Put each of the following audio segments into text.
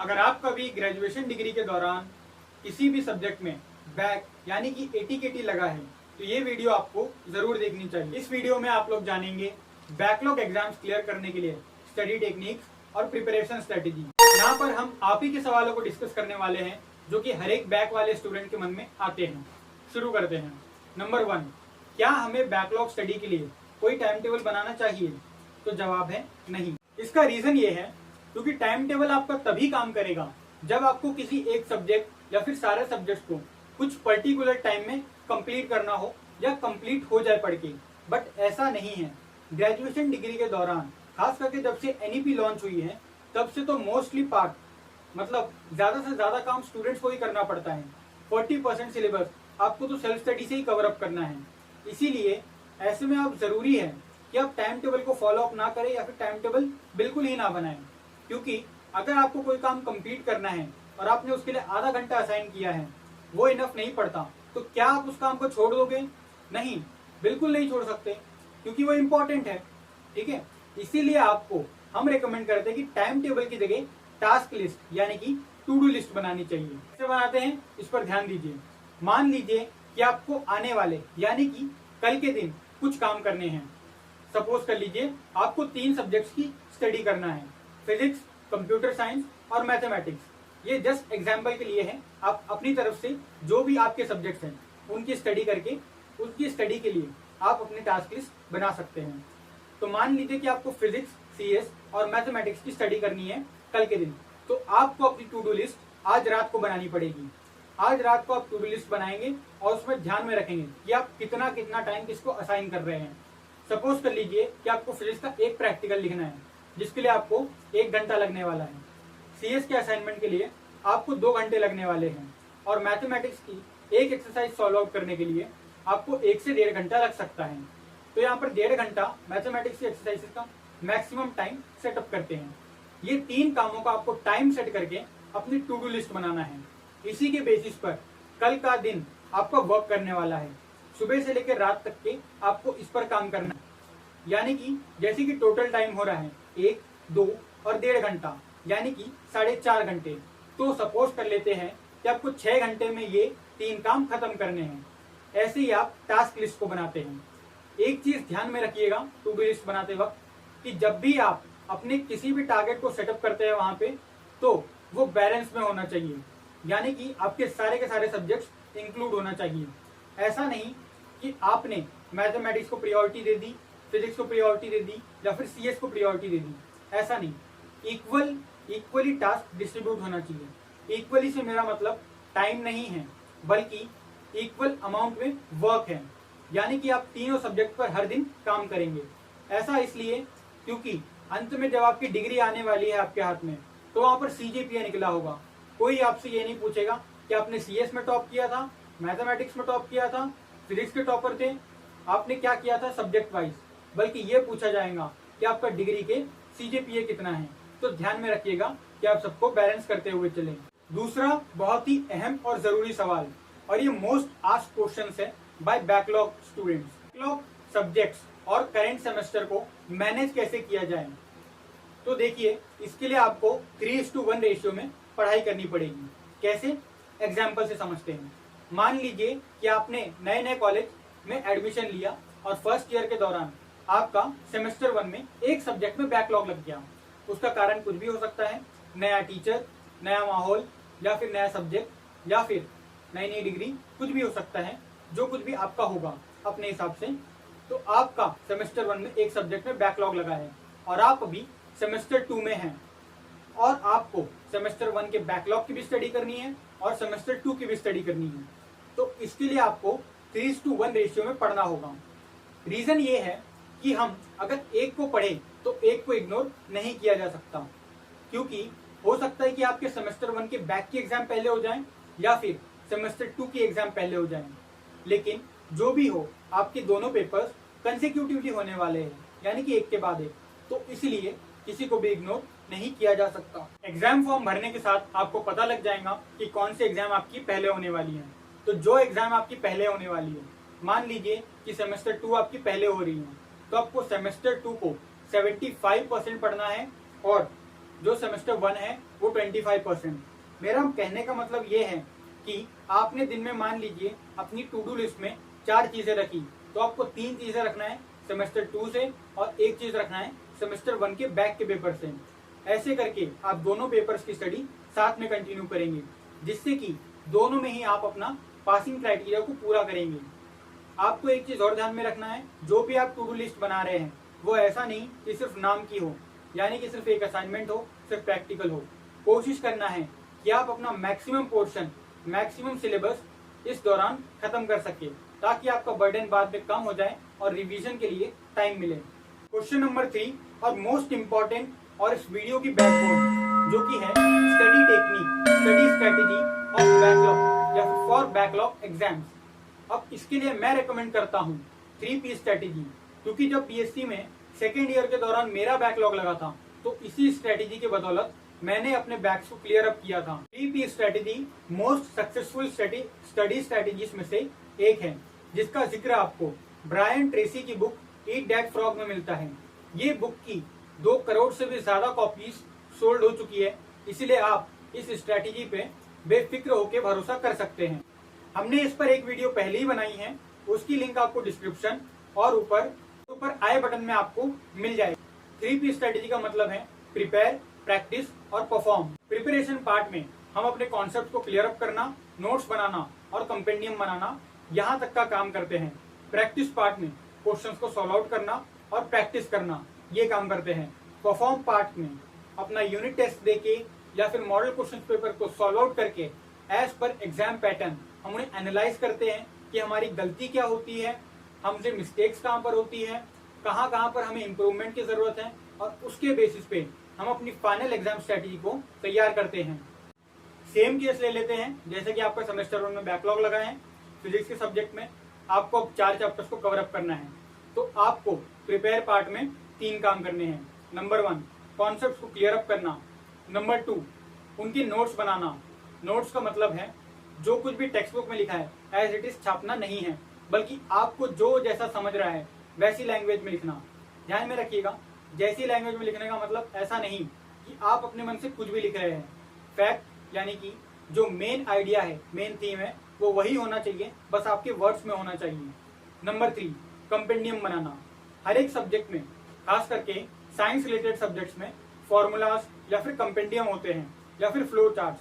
अगर आप कभी ग्रेजुएशन डिग्री के दौरान किसी भी सब्जेक्ट में बैक यानी कि एटीकेटी लगा है तो ये वीडियो आपको जरूर देखनी चाहिए। इस वीडियो में आप लोग जानेंगे बैकलॉग एग्जाम्स क्लियर करने के लिए स्टडी टेक्निक्स और प्रिपरेशन स्ट्रेटेजी। यहाँ पर हम आप ही के सवालों को डिस्कस करने वाले हैं जो कि हर एक बैक वाले स्टूडेंट के मन में आते हैं। शुरू करते हैं। नंबर 1, क्या हमें बैकलॉग स्टडी के लिए कोई टाइम टेबल बनाना चाहिए? तो जवाब है नहीं। इसका रीजन ये है क्योंकि टाइम टेबल आपका तभी काम करेगा जब आपको किसी एक सब्जेक्ट या फिर सारे सब्जेक्ट को कुछ पर्टिकुलर टाइम में कंप्लीट करना हो या कंप्लीट हो जाए पढ़ के। बट ऐसा नहीं है। ग्रेजुएशन डिग्री के दौरान खास करके जब से एनईपी लॉन्च हुई है तब से तो मोस्टली पार्ट मतलब ज्यादा से ज्यादा काम स्टूडेंट्स को ही करना पड़ता है। 40% सिलेबस आपको तो सेल्फ स्टडी से ही कवर अप करना है। इसीलिए ऐसे में आप जरूरी है कि आप टाइम टेबल को फॉलो अप ना करें या फिर टाइम टेबल बिल्कुल ही ना बनाएं। क्योंकि अगर आपको कोई काम कंप्लीट करना है और आपने उसके लिए आधा घंटा असाइन किया है, वो इनफ नहीं पड़ता, तो क्या आप उस काम को छोड़ दोगे? नहीं, बिल्कुल नहीं छोड़ सकते क्योंकि वो इम्पोर्टेंट है। ठीक है, इसीलिए आपको हम रेकमेंड करते हैं कि टाइम टेबल की जगह टास्क लिस्ट यानी कि टू डू लिस्ट बनानी चाहिए। कैसे बनाते हैं इस पर ध्यान दीजिए। मान लीजिए कि आपको आने वाले यानी कि कल के दिन कुछ काम करने हैं। सपोज कर लीजिए आपको 3 सब्जेक्ट्स की स्टडी करना है, फिजिक्स, कंप्यूटर साइंस और मैथमेटिक्स। ये जस्ट एग्जाम्पल के लिए है। आप अपनी तरफ से जो भी आपके सब्जेक्ट्स हैं उनकी स्टडी करके उनकी स्टडी के लिए आप अपनी टास्क लिस्ट बना सकते हैं। तो मान लीजिए कि आपको फिजिक्स, सीएस और मैथमेटिक्स की स्टडी करनी है कल के दिन, तो आपको अपनी टू डू लिस्ट आज रात को बनानी पड़ेगी। आज रात को आप टू डू लिस्ट बनाएंगे और उसमें ध्यान में रखेंगे कि आप कितना कितना टाइम किसको असाइन कर रहे हैं। सपोज कर लीजिए कि आपको फिजिक्स का एक प्रैक्टिकल लिखना है जिसके लिए आपको 1 घंटा लगने वाला है। सीएस के असाइनमेंट के लिए आपको 2 घंटे लगने वाले हैं और मैथमेटिक्स की एक एक्सरसाइज सॉल्व आउट करने के लिए आपको 1 से 1.5 घंटा लग सकता है। तो यहाँ पर 1.5 घंटा मैथमेटिक्स की एक्सरसाइज का मैक्सिमम टाइम सेटअप करते हैं। ये 3 कामों का आपको टाइम सेट करके अपनी टू डू लिस्ट बनाना है। इसी के बेसिस पर कल का दिन आपका वर्क करने वाला है। सुबह से लेकर रात तक के आपको इस पर काम करना है। यानी कि जैसे कि टोटल टाइम हो रहा है 1, 2 और 1.5 घंटा यानी कि 4.5 घंटे। तो सपोज कर लेते हैं कि आपको 6 घंटे में ये 3 काम खत्म करने हैं। ऐसे ही आप टास्क लिस्ट को बनाते हैं। एक चीज ध्यान में रखिएगा टू डू लिस्ट बनाते वक्त कि जब भी आप अपने किसी भी टारगेट को सेटअप करते हैं वहां पे तो वो बैलेंस में होना चाहिए। यानी कि आपके सारे के सारे सब्जेक्ट्स इंक्लूड होना चाहिए। ऐसा नहीं कि आपने मैथमेटिक्स को प्रायोरिटी दे दी, फिजिक्स को प्रायोरिटी दे दी या फिर सीएस को प्रायोरिटी दे दी। ऐसा नहीं, इक्वली टास्क डिस्ट्रीब्यूट होना चाहिए। इक्वली से मेरा मतलब टाइम नहीं है बल्कि इक्वल अमाउंट में वर्क है। यानी कि आप तीनों सब्जेक्ट पर हर दिन काम करेंगे। ऐसा इसलिए क्योंकि अंत में जब आपकी डिग्री आने वाली है आपके हाथ में तो वहां पर सीजीपीए निकला होगा। कोई आपसे ये नहीं पूछेगा कि आपने सीएस में टॉप किया था, मैथमेटिक्स में टॉप किया था, फिजिक्स के टॉपर थे, आपने क्या किया था सब्जेक्ट वाइज, बल्कि ये पूछा जाएगा कि आपका डिग्री के सीजीपीए कितना है। तो ध्यान में रखिएगा कि आप सबको बैलेंस करते हुए चलें। दूसरा बहुत ही अहम और जरूरी सवाल, और ये मोस्ट आस्क्ड क्वेश्चन है by backlog students, backlog subjects और करेंट सेमेस्टर को मैनेज कैसे किया जाए। तो देखिए, इसके लिए आपको 3:1 रेशियो में पढ़ाई करनी पड़ेगी। कैसे? एग्जाम्पल से समझते हैं। मान लीजिए कि आपने नए नए कॉलेज में एडमिशन लिया और फर्स्ट ईयर के दौरान आपका सेमेस्टर 1 में एक सब्जेक्ट में बैकलॉग लग गया। उसका कारण कुछ भी हो सकता है, नया टीचर, नया माहौल या फिर नया सब्जेक्ट या फिर नई नई डिग्री, कुछ भी हो सकता है। जो कुछ भी आपका होगा अपने हिसाब से। तो आपका सेमेस्टर 1 में एक सब्जेक्ट में बैकलॉग लगा है और आप अभी सेमेस्टर 2 में हैं और आपको सेमेस्टर 1 के बैकलॉग की भी स्टडी करनी है और सेमेस्टर 2 की भी स्टडी करनी है। तो इसके लिए आपको 3:1 रेशियो में पढ़ना होगा। रीजन ये है कि हम अगर एक को पढ़े तो एक को इग्नोर नहीं किया जा सकता। क्योंकि हो सकता है कि आपके सेमेस्टर 1 के बैक की एग्जाम पहले हो जाए या फिर सेमेस्टर 2 की एग्जाम पहले हो जाए। लेकिन जो भी हो, आपके दोनों पेपर्स कंसेक्यूटिवली होने वाले हैं, यानी कि एक के बाद एक। तो इसलिए किसी को भी इग्नोर नहीं किया जा सकता। एग्जाम फॉर्म भरने के साथ आपको पता लग जाएगा कि कौन सी एग्जाम आपकी पहले होने वाली है। तो जो एग्जाम आपकी पहले होने वाली है, मान लीजिए कि सेमेस्टर 2 आपकी पहले हो रही है, तो आपको सेमेस्टर 2 को 75% पढ़ना है और जो सेमेस्टर 1 है वो 25%। मेरा कहने का मतलब ये है कि आपने दिन में मान लीजिए अपनी टू डू लिस्ट में 4 चीजें रखी, तो आपको 3 चीजें रखना है सेमेस्टर 2 से और 1 चीज रखना है सेमेस्टर 1 के बैक के पेपर से। ऐसे करके आप दोनों पेपर्स की स्टडी साथ में कंटिन्यू करेंगे, जिससे कि दोनों में ही आप अपना पासिंग क्राइटेरिया को पूरा करेंगे। आपको एक चीज और ध्यान में रखना है, जो भी आप टू डू लिस्ट बना रहे हैं वो ऐसा नहीं कि सिर्फ नाम की हो, यानी कि सिर्फ एक असाइनमेंट हो, सिर्फ प्रैक्टिकल हो। कोशिश करना है कि आप अपना मैक्सिमम पोर्शन, मैक्सिमम सिलेबस इस दौरान खत्म कर सके, ताकि आपका बर्डन बाद में कम हो जाए और रिवीजन के लिए टाइम मिले। क्वेश्चन नंबर 3 और मोस्ट इंपॉर्टेंट और इस वीडियो की बैकबोन, जो कि है study technique, study strategy of backlog या फिर फॉर बैकलॉग एग्जाम्स। अब इसके लिए मैं रेकमेंड करता हूँ 3P स्ट्रेटेजी, क्योंकि जब बीएससी में सेकेंड ईयर के दौरान मेरा बैकलॉग लगा था, तो इसी स्ट्रेटेजी के बदौलत मैंने अपने बैक्स को क्लियर अप किया था। 3P strategy most successful study strategies में से एक है, जिसका जिक्र आपको ब्रायन ट्रेसी की बुक ईट दैट फ्रॉग में मिलता है। ये बुक की 2 करोड़ से भी ज्यादा कॉपीज सोल्ड हो चुकी है, इसलिए आप इस स्ट्रेटेजी पे बेफिक्र होकर भरोसा कर सकते हैं। हमने इस पर एक वीडियो पहले ही बनाई है, उसकी लिंक आपको डिस्क्रिप्शन और ऊपर आई बटन में आपको मिल जाएगी। 3P स्ट्रेटेजी का मतलब है प्रिपेयर, प्रैक्टिस और परफॉर्म। प्रिपरेशन पार्ट में हम अपने कॉन्सेप्ट को क्लियर अप करना, नोट्स बनाना और कंपेंडियम बनाना, यहाँ तक का काम करते हैं। प्रैक्टिस पार्ट में क्वेश्चंस को सॉल्व आउट करना और प्रैक्टिस करना, ये काम करते हैं। परफॉर्म पार्ट में अपना यूनिट टेस्ट देके या फिर मॉडल क्वेश्चन पेपर को सॉल्व आउट करके एज पर एग्जाम पैटर्न हम उन्हें एनालाइज करते हैं कि हमारी गलती क्या होती है, हमसे मिस्टेक्स कहाँ पर होती है, कहाँ पर हमें इम्प्रूवमेंट की जरूरत है, और उसके बेसिस पे हम अपनी फाइनल एग्जाम स्ट्रेटेजी को तैयार करते हैं। सेम केस ले लेते हैं, जैसे कि आपका सेमेस्टर 1 में बैकलॉग लगा है फिजिक्स के सब्जेक्ट में, आपको अब 4 चैप्टर्स को कवर अप करना है, तो आपको प्रिपेयर पार्ट में 3 काम करने हैं। नंबर 1 कॉन्सेप्ट को क्लियर अप करना, नंबर 2 उनकी नोट्स बनाना। नोट्स का मतलब है जो कुछ भी टेक्स्ट बुक में लिखा है एज इट इज छापना नहीं है, बल्कि आपको जो जैसा समझ रहा है वैसी लैंग्वेज में लिखना। ध्यान में रखिएगा, जैसी लैंग्वेज में लिखने का मतलब ऐसा नहीं कि आप अपने मन से कुछ भी लिख रहे हैं। फैक्ट यानी कि जो मेन आइडिया है, मेन थीम है, वो वही होना चाहिए, बस आपके वर्ड्स में होना चाहिए। नंबर 3 कंपेंडियम बनाना। हर एक सब्जेक्ट में, खास करके साइंस रिलेटेड सब्जेक्ट्स में फॉर्मूलाज या फिर कंपेंडियम होते हैं या फिर फ्लो चार्ट्स,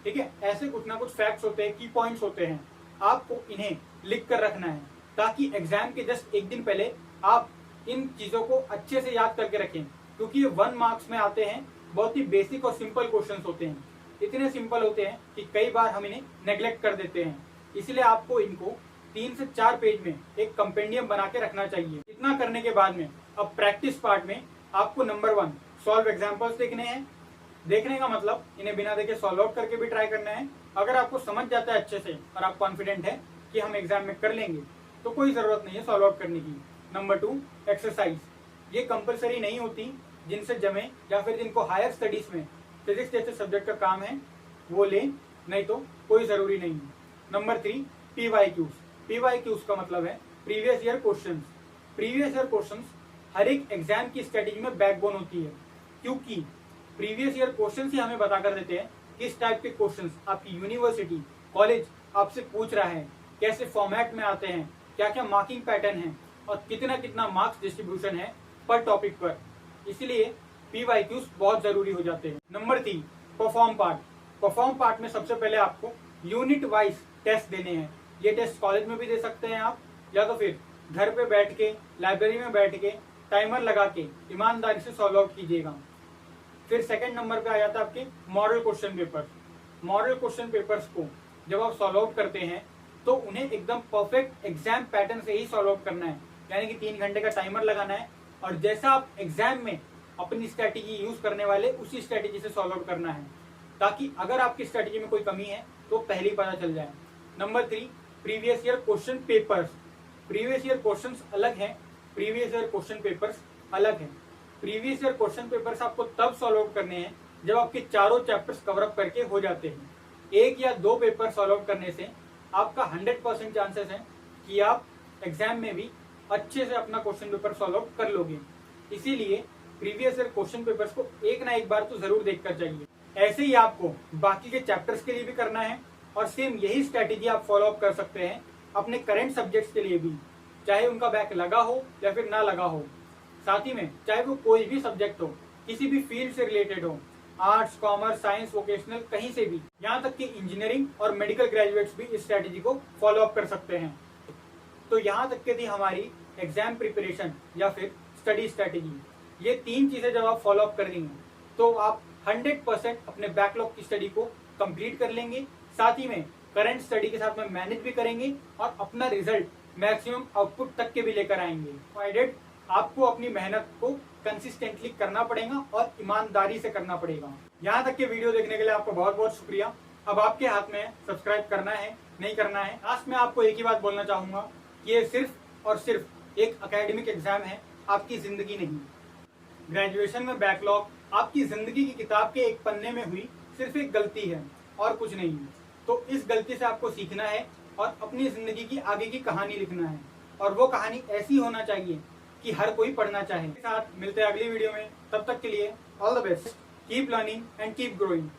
ठीक है। ऐसे कुछ ना कुछ फैक्ट्स होते हैं, की पॉइंट्स होते हैं, आपको इन्हें लिख कर रखना है, ताकि एग्जाम के जस्ट एक दिन पहले आप इन चीजों को अच्छे से याद करके रखें, क्योंकि ये 1 मार्क्स में आते हैं। बहुत ही बेसिक और सिंपल क्वेश्चंस होते हैं, इतने सिंपल होते हैं कि कई बार हम इन्हें नेग्लेक्ट कर देते हैं। इसलिए आपको इनको 3 से 4 पेज में एक कंपेंडियम बना के रखना चाहिए। इतना करने के बाद में अब प्रैक्टिस पार्ट में आपको नंबर 1 सॉल्व एग्जाम्पल्स देखने हैं। देखने का मतलब इन्हें बिना देखे सॉल्व आउट करके भी ट्राई करना है। अगर आपको समझ जाता है अच्छे से और आप कॉन्फिडेंट है कि हम एग्जाम में कर लेंगे, तो कोई जरूरत नहीं है सॉल्व आउट करने की। नंबर 2 एक्सरसाइज, ये कंपलसरी नहीं होती, जिनसे जमे या फिर जिनको हायर स्टडीज में फिजिक्स जैसे सब्जेक्ट का काम है वो लें, नहीं तो कोई जरूरी नहीं है। नंबर 3 PYQs का मतलब है previous year questions. Previous year questions हर एक एग्जाम की स्ट्रेटेजी में बैकबोन होती है, क्योंकि प्रीवियस ईयर क्वेश्चंस ही हमें बता कर देते हैं किस टाइप के क्वेश्चंस आपकी यूनिवर्सिटी, कॉलेज आपसे पूछ रहा है, कैसे फॉर्मेट में आते हैं, क्या क्या मार्किंग पैटर्न है और कितना कितना मार्क्स डिस्ट्रीब्यूशन है पर टॉपिक पर। इसलिए PYQs बहुत जरूरी हो जाते हैं। Number 3 perform part. Perform part में सबसे पहले आपको यूनिट वाइज टेस्ट देने हैं। ये टेस्ट कॉलेज में भी दे सकते हैं आप, या तो फिर घर पे बैठ के, लाइब्रेरी में बैठ के टाइमर लगा के ईमानदारी से सॉल्व आउट कीजिएगा। फिर सेकंड नंबर पे आ जाता है आपके model question paper. Model question papers को जब आप सॉल्व आउट करते हैं तो उन्हें एकदम परफेक्ट एग्जाम पैटर्न से ही सॉल्व आउट करना है, यानी कि 3 घंटे का टाइमर लगाना है, और जैसा आप एग्जाम में अपनी स्ट्रेटेजी यूज करने वाले उसी स्ट्रेटेजी से सॉल्व आउट करना है, ताकि अगर आपकी स्ट्रेटेजी में कोई कमी है तो पहले ही पता चल जाए। Number 3 previous year question papers. Previous year questions अलग हैं, प्रीवियस ईयर क्वेश्चन पेपर्स अलग हैं। प्रीवियस ईयर क्वेश्चन पेपर्स आपको तब सॉल्व आउट करने हैं जब आपके चारों चैप्टर्स कवर अप करके हो जाते हैं। 1 या 2 पेपर सॉल्व आउट करने से आपका 100% चांसेस है कि आप एग्जाम में भी अच्छे से अपना क्वेश्चन पेपर सॉल्व आउट कर लोगे। इसीलिए प्रीवियस ईयर क्वेश्चन पेपर्स को एक ना एक बार तो जरूर देखकर जाइए। ऐसे ही आपको बाकी के चैप्टर्स के लिए भी करना है और सेम यही स्ट्रेटेजी आप फॉलो अप कर सकते हैं अपने करंट सब्जेक्ट्स के लिए भी, चाहे उनका बैक लगा हो या फिर ना लगा हो। साथ ही में चाहे वो कोई भी सब्जेक्ट हो, किसी भी फील्ड से रिलेटेड हो, आर्ट्स, कॉमर्स, साइंस, वोकेशनल, कहीं से भी, यहाँ तक कि इंजीनियरिंग और मेडिकल ग्रेजुएट्स भी इस स्ट्रेटेजी को फॉलो अप कर सकते हैं। तो यहाँ तक की थी हमारी एग्जाम प्रिपरेशन या फिर स्टडी स्ट्रेटेजी। ये 3 चीजें जब आप फॉलो अप कर देंगे तो आप 100% अपने बैकलॉग की स्टडी को कंप्लीट कर लेंगे, साथ ही में करंट स्टडी के साथ में मैनेज भी करेंगे और अपना रिजल्ट मैक्सिमम आउटपुट तक के भी लेकर आएंगे। प्रोवाइडेड आपको अपनी मेहनत को कंसिस्टेंटली करना पड़ेगा और ईमानदारी से करना पड़ेगा। यहाँ तक के वीडियो देखने के लिए आपको बहुत बहुत शुक्रिया। अब आपके हाथ में सब्सक्राइब करना है नहीं करना है। लास्ट में आपको एक ही बात बोलना चाहूंगा कि ये सिर्फ और सिर्फ एक एकेडमिक एग्जाम है, आपकी जिंदगी नहीं। ग्रेजुएशन में बैकलॉग आपकी जिंदगी की किताब के एक पन्ने में हुई सिर्फ एक गलती है और कुछ नहीं। तो इस गलती से आपको सीखना है और अपनी जिंदगी की आगे की कहानी लिखना है, और वो कहानी ऐसी होना चाहिए कि हर कोई पढ़ना चाहे। साथ मिलते हैं अगली वीडियो में, तब तक के लिए all the best, keep learning and keep growing.